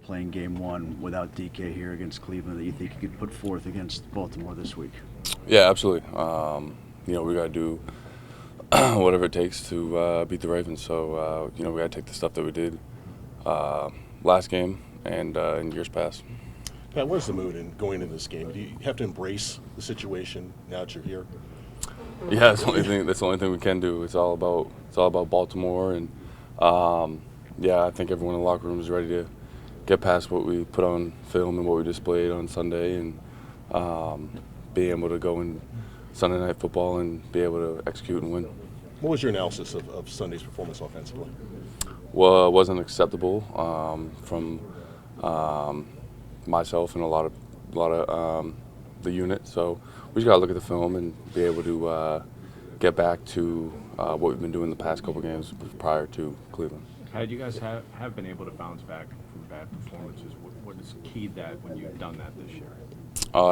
playing game one without DK here against Cleveland that you think you could put forth against Baltimore this week? Yeah, absolutely. We got to do whatever it takes to beat the Ravens. So, we got to take the stuff that we did last game and in years past. Pat, what's the mood in going into this game? Do you have to embrace the situation now that you're here? Yeah, that's the only thing we can do. It's all about Baltimore, and I think everyone in the locker room is ready to get past what we put on film and what we displayed on Sunday, and be able to go in Sunday Night Football and be able to execute and win. What was your analysis of Sunday's performance offensively? Well, it wasn't acceptable from myself and a lot of the unit. So we just got to look at the film and be able to get back to what we've been doing the past couple games prior to Cleveland. Had you guys have been able to bounce back from bad performances? What has keyed that when you've done that this year?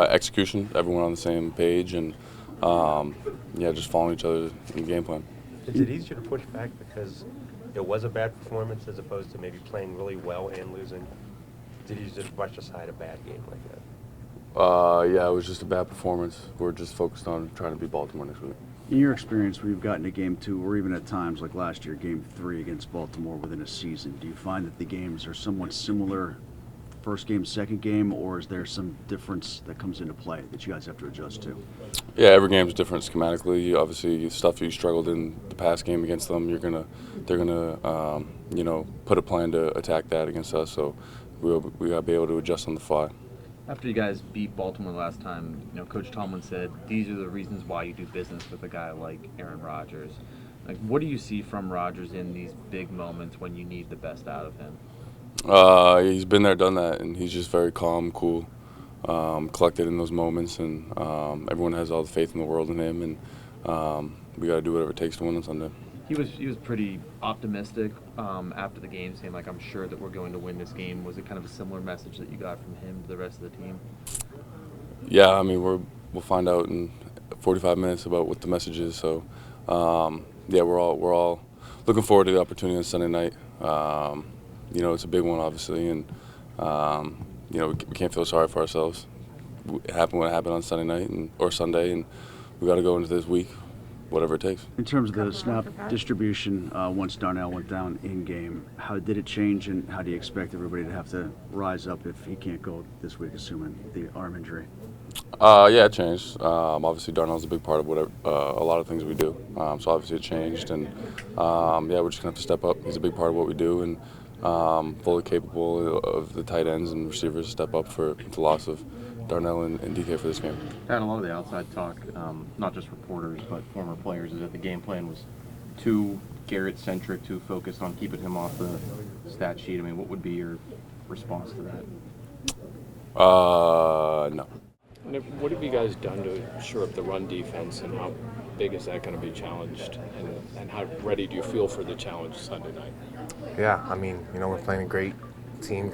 Execution, everyone on the same page, and just following each other in game plan. Is it easier to push back because it was a bad performance as opposed to maybe playing really well and losing? Did you just brush aside a bad game like that? It was just a bad performance. We're just focused on trying to beat Baltimore next week. In your experience, where you've gotten to game two, or even at times like last year, game three against Baltimore within a season, do you find that the games are somewhat similar, first game, second game, or is there some difference that comes into play that you guys have to adjust to? Yeah, every game's different schematically. Obviously, stuff you struggled in the past game against them, they're gonna put a plan to attack that against us. So we gotta be able to adjust on the fly. After you guys beat Baltimore last time, Coach Tomlin said these are the reasons why you do business with a guy like Aaron Rodgers. Like, what do you see from Rodgers in these big moments when you need the best out of him? He's been there, done that, and he's just very calm, cool, collected in those moments, and everyone has all the faith in the world in him, and we got to do whatever it takes to win on Sunday. He was pretty optimistic after the game, saying, I'm sure that we're going to win this game. Was it kind of a similar message that you got from him to the rest of the team? Yeah, we'll find out in 45 minutes about what the message is. So, we're all looking forward to the opportunity on Sunday night. It's a big one, obviously, and we can't feel sorry for ourselves. It happened when it happened on Sunday night or Sunday, and we got to go into this week whatever it takes. In terms of the snap distribution, once Darnell went down in game, how did it change, and how do you expect everybody to have to rise up if he can't go this week, assuming the arm injury? It changed. Obviously, Darnell's a big part of a lot of things we do. So obviously it changed, and we're just gonna have to step up. He's a big part of what we do, and fully capable of the tight ends and receivers to step up for the loss of Darnell and DK for this game. Had a lot of the outside talk, not just reporters but former players, is that the game plan was too Garrett-centric, too focused on keeping him off the stat sheet. What would be your response to that? No. What have you guys done to shore up the run defense, and how big is that going to be challenged, and how ready do you feel for the challenge Sunday night? Yeah, we're playing a great team,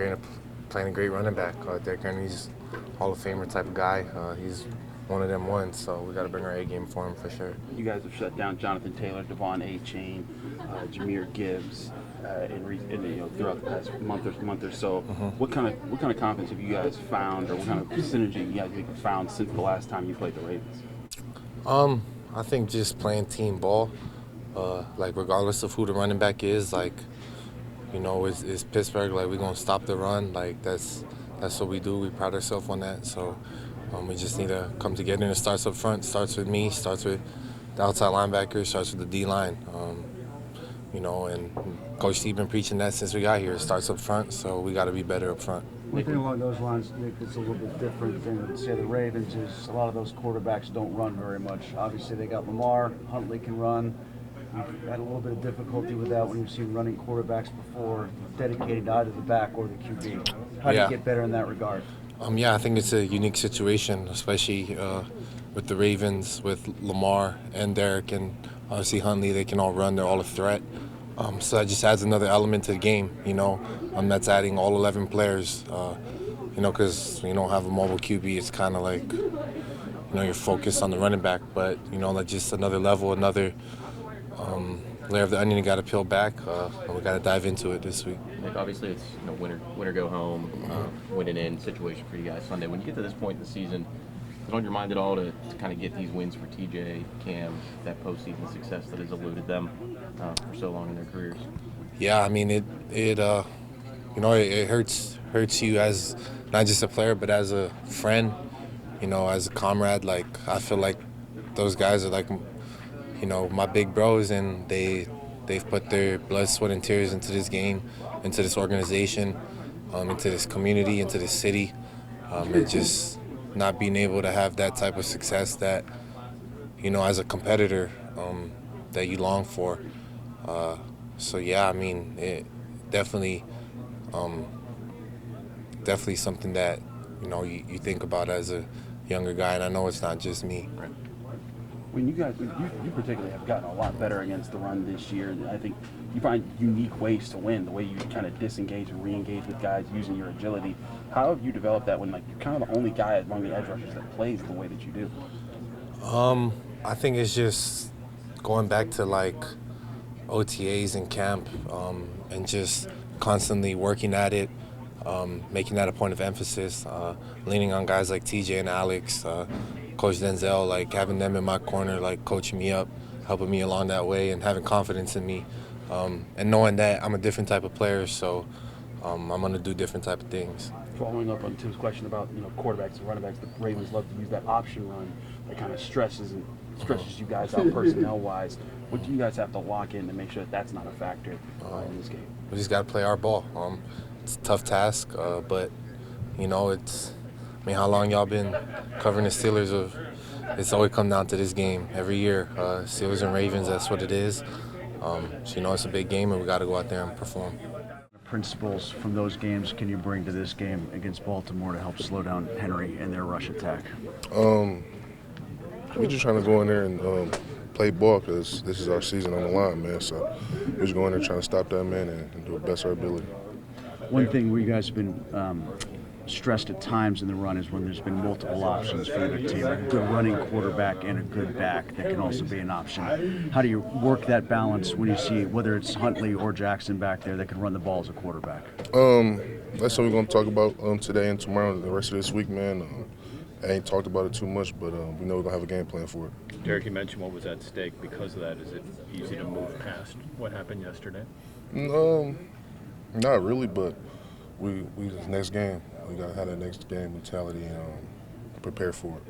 playing a great running back. Derrick Harmon, he's Hall of Famer type of guy. He's one of them ones, so we got to bring our A game for him for sure. You guys have shut down Jonathan Taylor, Devon A-Chain, Jahmyr Gibbs throughout the past month or so. Mm-hmm. What kind of confidence have you guys found, or what kind of synergy you guys have found since the last time you played the Ravens? I think just playing team ball, regardless of who the running back is, it's Pittsburgh. We're gonna stop the run. That's what we do. We pride ourselves on that. So we just need to come together, and it starts up front. Starts with me. Starts with the outside linebacker. Starts with the D line. And Coach Steve been preaching that since we got here. It starts up front, so we got to be better up front. One thing along those lines, Nick, that's a little bit different than, say, the Ravens is a lot of those quarterbacks don't run very much. Obviously, they got Lamar. Huntley can run. You've had a little bit of difficulty with that when you've seen running quarterbacks before, dedicated to either the back or the QB. How do you get better in that regard? I think it's a unique situation, especially with the Ravens, with Lamar and Derrick, and obviously Huntley. They can all run. They're all a threat. So that just adds another element to the game, that's adding all 11 players, because you don't have a mobile QB. It's kind of like, you're focused on the running back, but, just another level, another layer of the onion you got to peel back, and we got to dive into it this week. Like obviously, it's winner go home, winning in situation for you guys Sunday. When you get to this point in the season, is it on your mind at all to kind of get these wins for TJ, Cam, that postseason success that has eluded them for so long in their careers? Yeah, I mean it hurts you as not just a player but as a friend, as a comrade. Like I feel like those guys are like my big bros, and they've put their blood, sweat, and tears into this game, into this organization, into this community, into this city, and just not being able to have that type of success that as a competitor that you long for. So yeah, I mean, it definitely something that you think about as a younger guy, and I know it's not just me. When you particularly have gotten a lot better against the run this year, and I think you find unique ways to win, the way you kind of disengage and re-engage with guys using your agility. How have you developed that when you're kind of the only guy among the edge rushers that plays the way that you do? I think it's just going back to OTAs and camp, and just constantly working at it, making that a point of emphasis, leaning on guys like TJ and Alex, Coach Denzel, having them in my corner, coaching me up, helping me along that way, and having confidence in me, and knowing that I'm a different type of player, so I'm going to do different type of things. Following up on Tim's question about quarterbacks and running backs, the Ravens love to use that option run that kind of stresses you guys out personnel-wise. What do you guys have to lock in to make sure that that's not a factor in this game? We just got to play our ball. It's a tough task, but how long y'all been covering the Steelers? It's always come down to this game every year. Steelers and Ravens, that's what it is. So it's a big game, and we got to go out there and perform. Principles from those games can you bring to this game against Baltimore to help slow down Henry and their rush attack? We're just trying to go in there and play ball because this is our season on the line, man. So we're just going there trying to stop that man and do the best of our ability. One thing where you guys have been stressed at times in the run is when there's been multiple options for either team, a good running quarterback and a good back that can also be an option. How do you work that balance when you see whether it's Huntley or Jackson back there that can run the ball as a quarterback? That's what we're going to talk about today and tomorrow and the rest of this week, man. I ain't talked about it too much, but we know we're going to have a game plan for it. Derrick, you mentioned what was at stake because of that. Is it easy to move past what happened yesterday? Not really, but we next game. We got to have that next game mentality and prepare for it.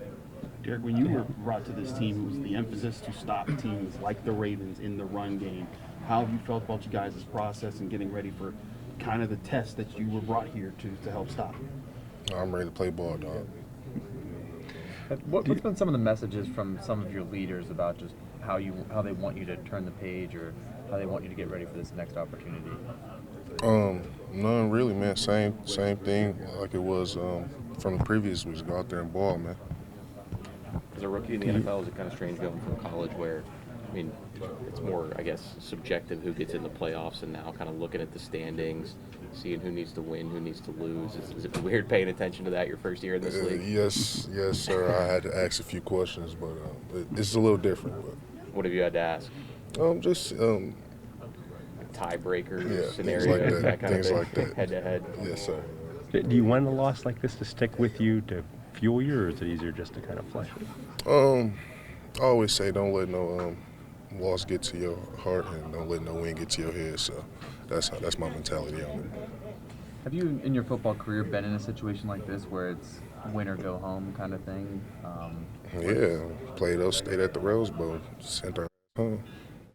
Derrick, when you were brought to this team, it was the emphasis to stop teams like the Ravens in the run game. How have you felt about you guys' process and getting ready for kind of the test that you were brought here to help stop? I'm ready to play ball, dog. What's been some of the messages from some of your leaders about just how they want you to turn the page or how they want you to get ready for this next opportunity? None really, man. Same thing like it was from the previous weeks. Go out there and ball, man. As a rookie in the NFL, is it kind of strange going from college where, it's more, I guess, subjective who gets in the playoffs and now kind of looking at the standings, seeing who needs to win, who needs to lose. Is it weird paying attention to that your first year in this league? Yes, sir. I had to ask a few questions, but it's a little different. But What have you had to ask? Just tiebreaker scenarios, that kind of things thing, like that. head to head. Yes, sir. Do you want a loss like this to stick with you to fuel you, or is it easier just to kind of flush it? I always say don't let no loss get to your heart and don't let no win get to your head. So that's my mentality on it. Have you, in your football career, been in a situation like this where it's win or go home kind of thing? Yeah, stayed at the Rose Bowl, sent our home.